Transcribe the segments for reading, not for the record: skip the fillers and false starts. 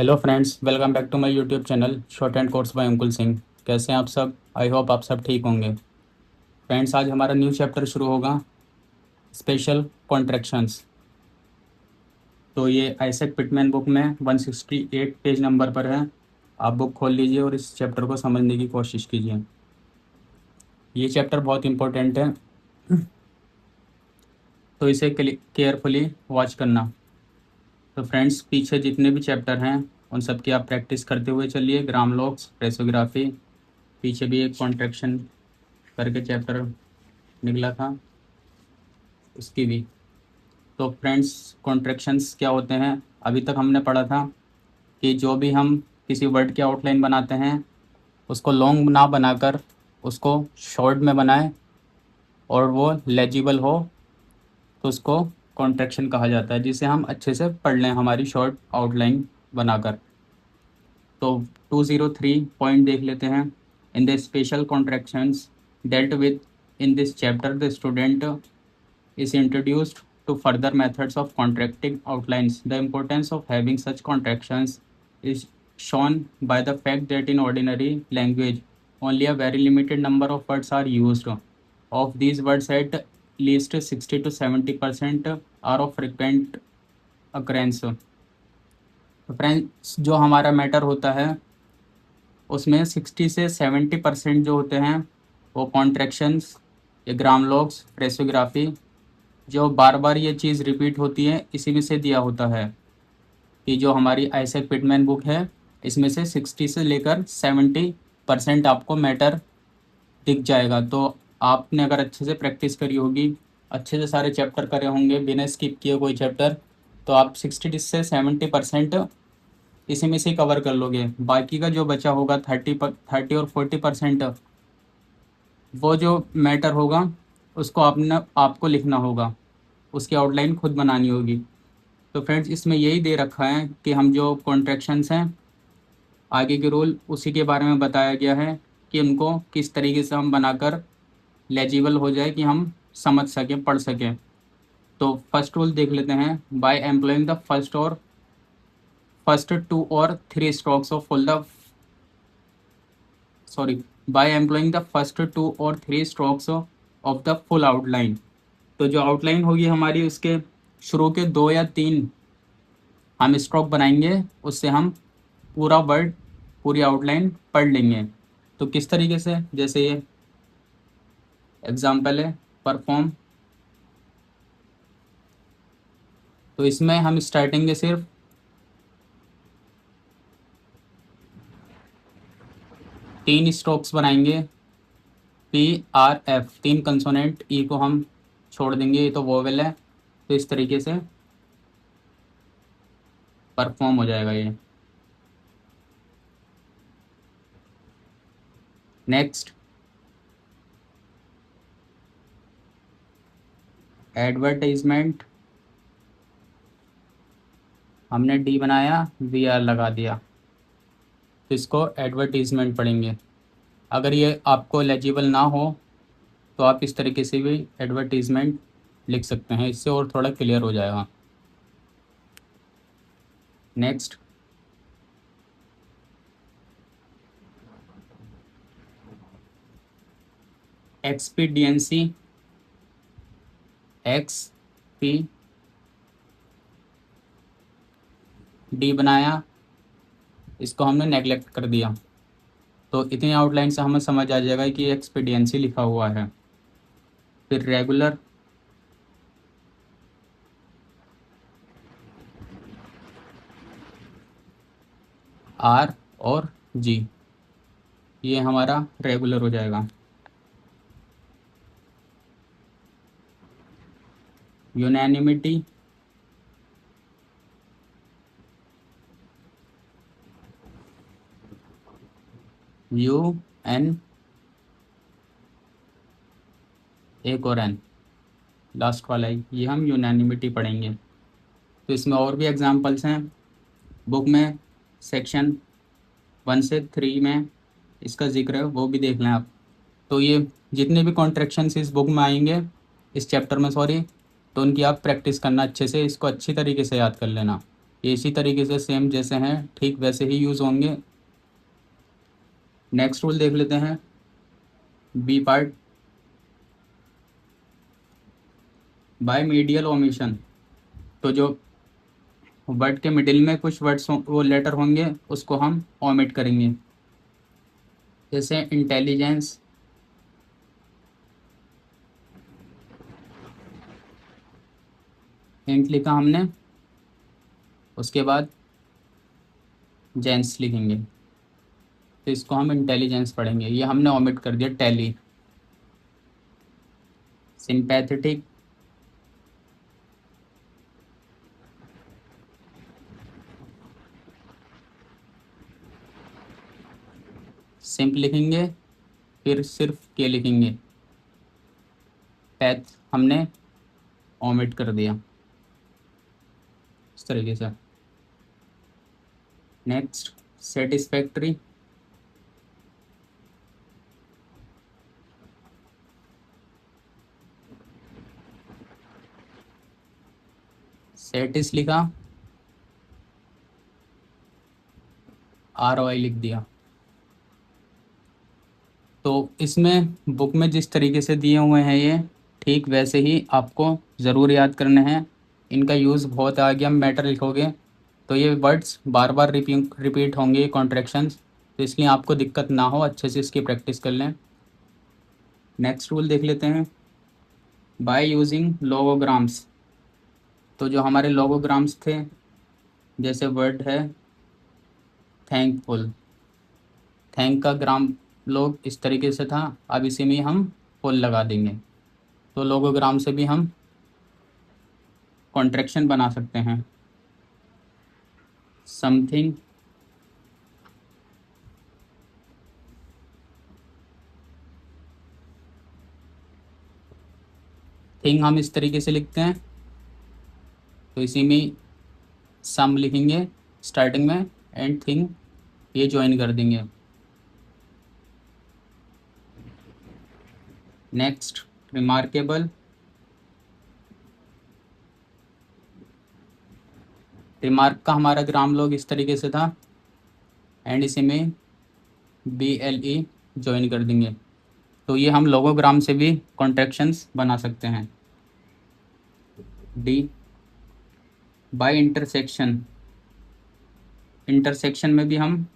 Hello friends, welcome back to my YouTube channel shorthand course by Ankul Singh. कैसे हैं आप सब? आई होप आप सब ठीक होंगे। फ्रेंड्स, आज हमारा न्यू चैप्टर शुरू होगा, स्पेशल कॉन्ट्रैक्शंस। तो ये आइजैक पिटमैन बुक में 168 पेज नंबर पर है। आप बुक खोल लीजिए और इस चैप्टर को समझने की कोशिश कीजिए। ये चैप्टर बहुत इंपॉर्टेंट है, तो इसे केयरफुली वॉच करना। तो फ्रेंड्स, पीछे जितने भी चैप्टर हैं उन सब की आप प्रैक्टिस करते हुए चलिए। ग्राम लॉक्स, प्रेसोग्राफी, पीछे भी एक कॉन्ट्रैक्शन करके चैप्टर निकला था, उसकी भी। तो फ्रेंड्स, कॉन्ट्रैक्शंस क्या होते हैं? अभी तक हमने पढ़ा था कि जो भी हम किसी वर्ड की आउटलाइन बनाते हैं उसको लॉन्ग ना बनाकर उसको शॉर्ट में बनाएं और वो लेजिबल हो, तो उसको कॉन्ट्रैक्शन कहा जाता है, जिसे हम अच्छे से पढ़ लें हमारी शॉर्ट आउटलाइन बनाकर। तो 203 पॉइंट देख लेते हैं। In the special contractions dealt with in this chapter the student is introduced to further methods of contracting outlines. The importance of having such contractions is shown by the fact that in ordinary language, only a very limited number of words are used. Of these words, at least 60 to 70% are of frequent occurrence. Friends, जो हमारा matter होता है उसमें 60 से 70% जो होते हैं वो कॉन्ट्रैक्शंस या ग्राम लॉक्स, प्रेसोग्राफी, जो बार बार ये चीज़ रिपीट होती है, इसी में से दिया होता है कि जो हमारी आइजैक पिटमैन बुक है इसमें से 60 से लेकर 70% आपको मैटर दिख जाएगा। तो आपने अगर अच्छे से प्रैक्टिस करी होगी, अच्छे से सारे चैप्टर करे होंगे बिना स्किप किए कोई चैप्टर, तो आप 60 से 70% इसी में से कवर कर लोगे। बाकी का जो बचा होगा 30 और 40%, वो जो मैटर होगा उसको आपको लिखना होगा, उसकी आउटलाइन खुद बनानी होगी। तो फ्रेंड्स, इसमें यही दे रखा है कि हम जो कॉन्ट्रैक्शंस हैं, आगे के रूल उसी के बारे में बताया गया है कि उनको किस तरीके से हम बनाकर लेजिबल हो जाए कि हम समझ सकें, पढ़ सकें। तो फर्स्ट रूल देख लेते हैं। By employing the first two or three strokes of full the sorry by employing the first two or three strokes of the full outline. तो जो आउटलाइन होगी हमारी, उसके शुरू के 2 या 3 हम स्ट्रोक बनाएंगे, उससे हम पूरा वर्ड, पूरी आउटलाइन पढ़ लेंगे। तो किस तरीके से? जैसे ये एग्जाम्पल है, परफॉर्म। तो इसमें हम स्टार्टिंग के सिर्फ 3 स्ट्रोक्स बनाएंगे, PRF, 3 कंसोनेंट, ई को हम छोड़ देंगे, ये तो वोवेल है। तो इस तरीके से परफॉर्म हो जाएगा ये। नेक्स्ट, एडवर्टाइजमेंट, हमने डी बनाया, VR लगा दिया, तो इसको एडवर्टीजमेंट पढ़ेंगे। अगर ये आपको लेजिबल ना हो तो आप इस तरीके से भी एडवर्टीजमेंट लिख सकते हैं, इससे और थोड़ा क्लियर हो जाएगा। नेक्स्ट, एक्सपीडियंसी, XP, डी बनाया, इसको हमने नेगलेक्ट कर दिया। तो इतनी आउटलाइन से हमें समझ आ जाएगा कि एक्सपीडियंसी लिखा हुआ है। फिर रेगुलर, R और G, ये हमारा रेगुलर हो जाएगा। यूनैनिमिटी, UN, एक और N, लास्ट वाला ही, ये हम यूनैनिमिटी पढ़ेंगे। तो इसमें और भी एग्जांपल्स हैं बुक में, सेक्शन 1 से 3 में इसका जिक्र है, वो भी देख लें आप। तो ये जितने भी कॉन्ट्रैक्शंस इस बुक में आएंगे, इस चैप्टर में सॉरी, तो उनकी आप प्रैक्टिस करना अच्छे से, इसको अच्छी तरीके से याद कर लेना। ये इसी तरीके से सेम जैसे हैं ठीक वैसे ही यूज़ होंगे। नेक्स्ट रूल देख लेते हैं, B part, by medial omission. तो जो वर्ड के मिडिल में कुछ वर्ड्स वो लेटर होंगे उसको हम ओमिट करेंगे, जैसे इंटेलिजेंस, इंट लिखा हमने, उसके बाद जेंस लिखेंगे, तो इसको हम इंटेलिजेंस पढ़ेंगे, ये हमने ओमिट कर दिया। टैली, सिंपैथेटिक, सिंप लिखेंगे, फिर सिर्फ के लिखेंगे, पैथ हमने ओमिट कर दिया इस तरीके से। नेक्स्ट, सेटिस्फैक्ट्री, सेटिस लिखा, ROI लिख दिया। तो इसमें बुक में जिस तरीके से दिए हुए हैं ये ठीक वैसे ही आपको ज़रूर याद करने हैं। इनका यूज़ बहुत आगे हम मैटर लिखोगे तो ये वर्ड्स बार बार रिपीट होंगे कॉन्ट्रैक्शंस, तो इसलिए आपको दिक्कत ना हो, अच्छे से इसकी प्रैक्टिस कर लें। नेक्स्ट रूल देख लेते हैं, बाय यूजिंग लोगोग्राम्स। तो जो हमारे लोगोग्राम्स थे, जैसे वर्ड है थैंकफुल, थैंक का ग्राम लोग इस तरीके से था, अब इसी में हम फुल लगा देंगे, तो लोगोग्राम से भी हम कॉन्ट्रैक्शन बना सकते हैं। समथिंग, थिंग हम इस तरीके से लिखते हैं, तो इसी में सम लिखेंगे स्टार्टिंग में एंड थिंग ये ज्वाइन कर देंगे। नेक्स्ट, रिमार्केबल, रिमार्क का हमारा ग्राम लोग इस तरीके से था एंड इसी में BLE ज्वाइन कर देंगे, तो ये हम लोगोग्राम से भी कॉन्ट्रैक्शंस बना सकते हैं। डी, बाय इंटरसेक्शन, इंटरसेक्शन में भी हम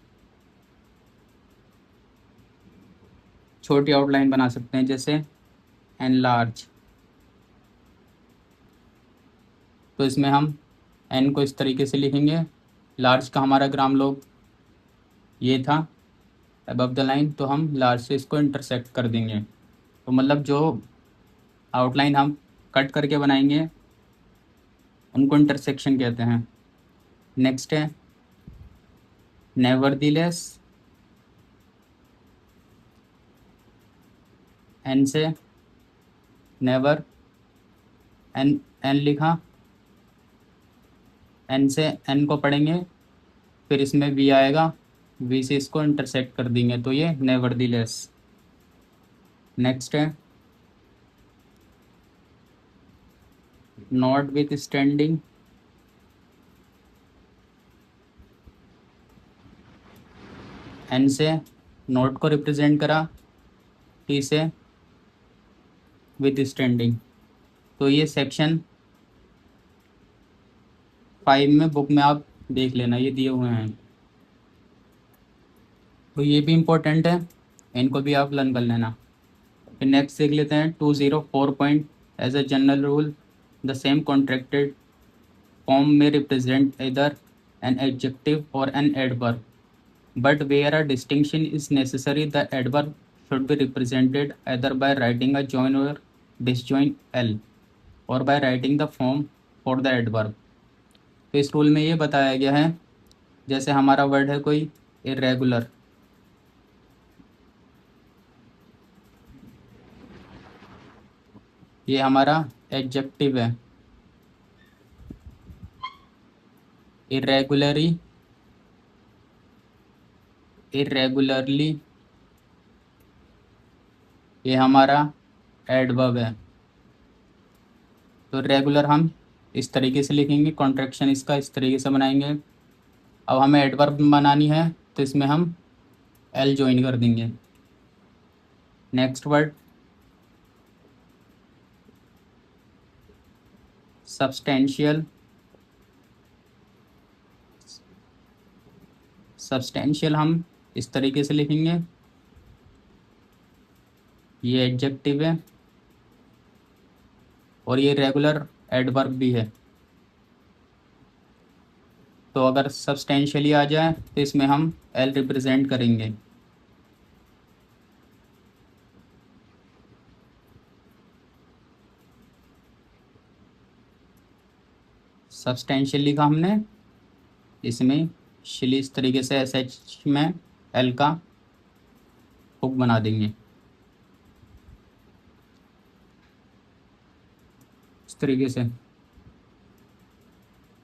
छोटी आउटलाइन बना सकते हैं, जैसे एनलार्ज, तो इसमें हम एन को इस तरीके से लिखेंगे, लार्ज का हमारा ग्राम लोग ये था अबव द लाइन, तो हम लार्ज से इसको इंटरसेक्ट कर देंगे, तो मतलब जो आउटलाइन हम कट करके बनाएंगे उनको इंटरसेक्शन कहते हैं। नेक्स्ट है नेवरदीलेस, एन से नेवर, एन एन लिखा, एन से एन को पढ़ेंगे, फिर इसमें वी आएगा, वी से इसको इंटरसेक्ट कर देंगे, तो ये नेवरदीलेस। नेक्स्ट है नॉट विथ स्टैंडिंग, एन से नोट को रिप्रेजेंट करा, टी से विथ स्टैंडिंग, तो ये सेक्शन 5 में बुक में आप देख लेना, ये दिए हुए हैं, तो ये भी इम्पोर्टेंट है, इनको भी आप लर्न कर लेना। फिर नेक्स्ट देख लेते हैं 204 point, as a general rule the same contracted form में रिप्रेजेंट इधर एन एडजेक्टिव और an adverb, but where a distinction is necessary the adverb should be represented either by writing a join or disjoin l or by writing the form for the adverb। तो इस rule में ये बताया गया है, जैसे हमारा वर्ड है कोई इरेगुलर, ये हमारा एडजेक्टिव है, इरेगुलरी, इरेगुलरली ये हमारा एडवर्ब है, तो रेगुलर हम इस तरीके से लिखेंगे, कॉन्ट्रैक्शन इसका इस तरीके से बनाएंगे। अब हमें एडवर्ब बनानी है तो इसमें हम एल ज्वाइन कर देंगे। Next word substantial. सब्सटेंशियल हम इस तरीके से लिखेंगे, ये एडजेक्टिव है और ये रेगुलर एडवर्ब भी है। तो अगर सब्सटेंशियली आ जाए तो इसमें हम एल रिप्रेजेंट करेंगे। सब्सटेंशियल लिखा हमने, इसमें शिली इस तरीके से एस एच में एल का हुक बना देंगे इस तरीके से।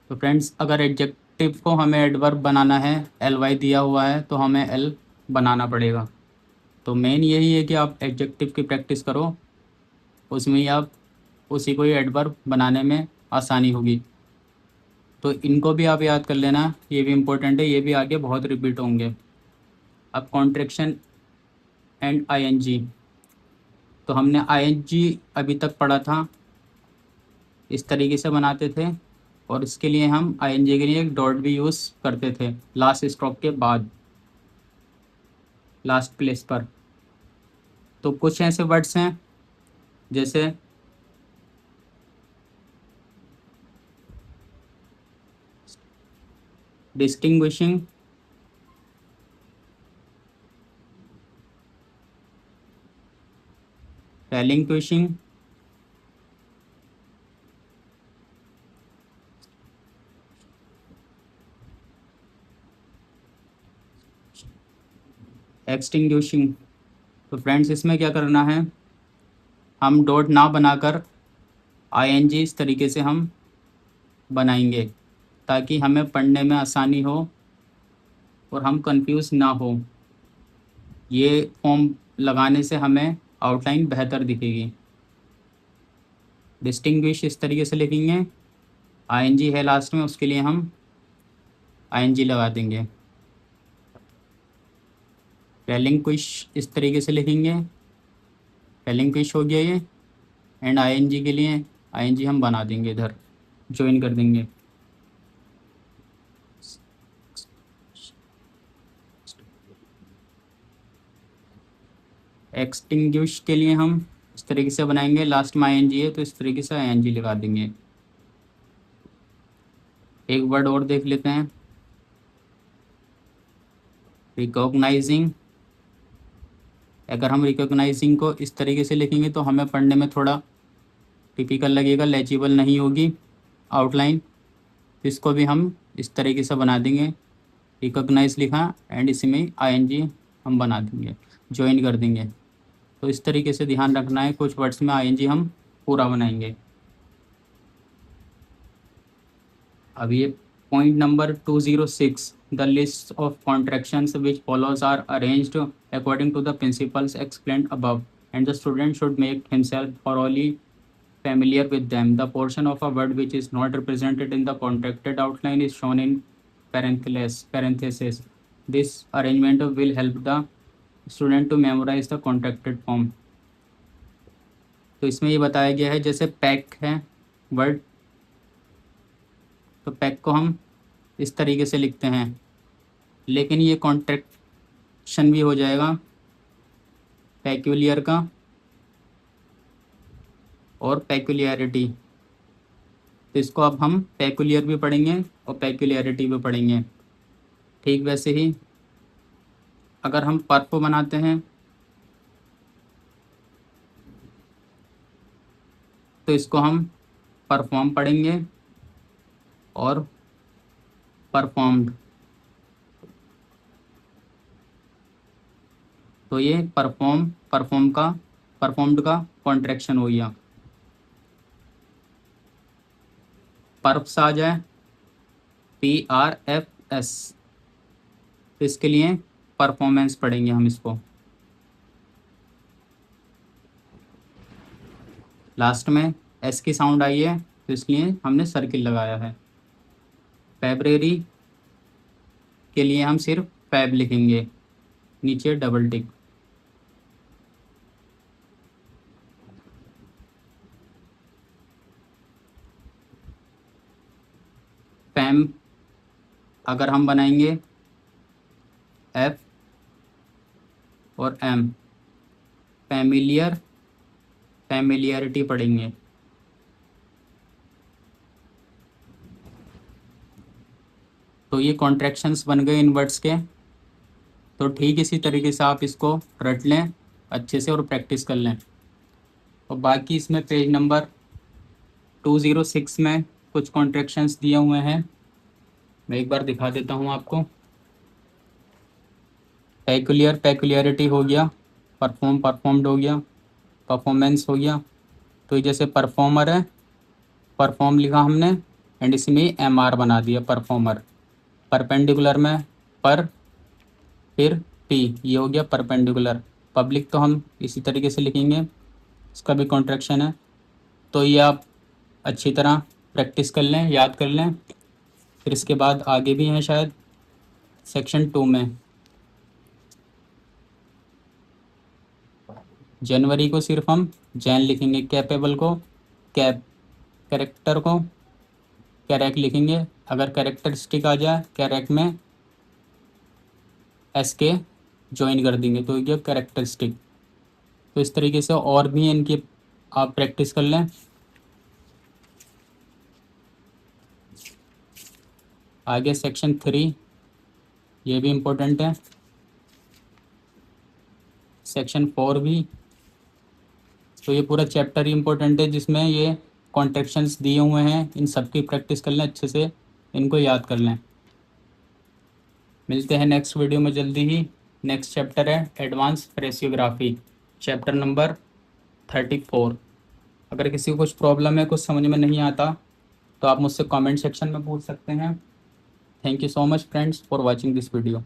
तो फ्रेंड्स अगर एडजेक्टिव को हमें एडवर्ब बनाना है, एल वाई दिया हुआ है तो हमें एल बनाना पड़ेगा। तो मेन यही है कि आप एडजेक्टिव की प्रैक्टिस करो, उसमें ही आप उसी को ही एडवर्ब बनाने में आसानी होगी। तो इनको भी आप याद कर लेना, ये भी इम्पोर्टेंट है, ये भी आगे बहुत रिपीट होंगे। अब कॉन्ट्रैक्शन एंड आईएनजी, तो हमने आईएनजी अभी तक पढ़ा था, इस तरीके से बनाते थे और इसके लिए हम आईएनजी के लिए एक डॉट भी यूज़ करते थे लास्ट स्ट्रोक के बाद, लास्ट प्लेस पर। तो कुछ ऐसे वर्ड्स हैं जैसे डिस्टिंग्विशिंग, relinquishing, एक्सटिंग्विशिंग। तो फ्रेंड्स इसमें क्या करना है, हम डॉट ना बनाकर आईएनजी इस तरीके से हम बनाएंगे ताकि हमें पढ़ने में आसानी हो और हम कंफ्यूज ना हो। ये फॉर्म लगाने से हमें आउटलाइन बेहतर दिखेगी। डिस्टिंग्विश इस तरीके से लिखेंगे, आईएनजी है लास्ट में, उसके लिए हम आईएनजी लगा देंगे। रेलिंक्विश इस तरीके से लिखेंगे, रेलिंक्विश हो गया ये, एंड आईएनजी के लिए आईएनजी हम बना देंगे, इधर ज्वाइन कर देंगे। एक्सटिंग्विश के लिए हम इस तरीके से बनाएंगे, लास्ट में आईएनजी है तो इस तरीके से आईएनजी लगा देंगे। एक वर्ड और देख लेते हैं, रिकॉग्नाइजिंग। अगर हम रिकॉग्नाइजिंग को इस तरीके से लिखेंगे तो हमें पढ़ने में थोड़ा टिपिकल लगेगा, लेजिबल नहीं होगी आउटलाइन। इसको भी हम इस तरीके से बना देंगे, रिकॉग्नाइज लिखा एंड इसमें आईएनजी हम बना देंगे, ज्वाइन कर देंगे। तो इस तरीके से ध्यान रखना है, कुछ वर्ड्स में आईएनजी हम पूरा बनाएंगे। अब ये point number 206, the list of contractions which follows are arranged according to the principles explained above and the student should make himself thoroughly familiar with them. The portion of a word which is not represented in the contracted outline is shown in parentheses. This arrangement will help the student to memorize the contracted form. तो इसमें ये बताया गया है, जैसे pack है word, तो pack को हम इस तरीके से लिखते हैं, लेकिन ये कॉन्ट्रैक्शन भी हो जाएगा पेक्यूलियर का और पेक्यूलियरिटी। तो इसको अब हम पेक्यूलियर भी पढ़ेंगे और पेक्यूलियरिटी भी पढ़ेंगे। ठीक वैसे ही अगर हम पर्फ बनाते हैं तो इसको हम परफॉर्म पढ़ेंगे और परफॉर्म्ड। तो ये परफॉर्म्ड का कॉन्ट्रैक्शन हो गया। पर्फ्स आ जाए PRFS, तो इसके लिए परफॉर्मेंस पढ़ेंगे हम इसको। लास्ट में एस की साउंड आई है तो इसलिए हमने सर्किल लगाया है। फेब्रुअरी के लिए हम सिर्फ फैब लिखेंगे, नीचे डबल टिक। फैम अगर हम बनाएंगे एफ और एम, फैमिलियर, फैमिलियरिटी पढ़ेंगे। तो ये कॉन्ट्रैक्शंस बन गए इन वर्ड्स के। तो ठीक इसी तरीके से आप इसको रट लें अच्छे से और प्रैक्टिस कर लें। और बाकी इसमें पेज नंबर 206 में कुछ कॉन्ट्रैक्शंस दिए हुए हैं, मैं एक बार दिखा देता हूँ आपको। पेक्युलियर, पेक्युलियरिटी हो गया, परफॉर्म, परफॉर्म्ड हो गया, परफॉर्मेंस हो गया। तो ये जैसे परफॉर्मर है, परफॉर्म लिखा हमने एंड इसमें एम आर बना दिया परफॉर्मर। परपेंडिकुलर में पर, फिर पी, ये हो गया परपेंडिकुलर। पब्लिक तो हम इसी तरीके से लिखेंगे, इसका भी कॉन्ट्रैक्शन है। तो ये आप अच्छी तरह प्रैक्टिस कर लें, याद कर लें। फिर इसके बाद आगे भी हैं शायद सेक्शन 2 में। जनवरी को सिर्फ हम जैन लिखेंगे, कैपेबल को कैप, कैरेक्टर को कैरेक लिखेंगे। अगर कैरेक्टरिस्टिक आ जाए कैरेक में एस के ज्वाइन कर देंगे तो ये कैरेक्टरिस्टिक। तो इस तरीके से और भी इनकी आप प्रैक्टिस कर लें। आगे सेक्शन 3, ये भी इम्पोर्टेंट है। सेक्शन 4 भी। तो ये पूरा चैप्टर ही इम्पोर्टेंट है जिसमें ये कॉन्ट्रैक्शंस दिए हुए हैं, इन सब की प्रैक्टिस कर लें अच्छे से, इनको याद कर लें। मिलते हैं नेक्स्ट वीडियो में जल्दी ही। नेक्स्ट चैप्टर है एडवांस फ्रेसियोग्राफी, चैप्टर नंबर 34। अगर किसी को कुछ प्रॉब्लम है, कुछ समझ में नहीं आता, तो आप मुझसे कमेंट सेक्शन में पूछ सकते हैं। Thank you so much friends for watching this video.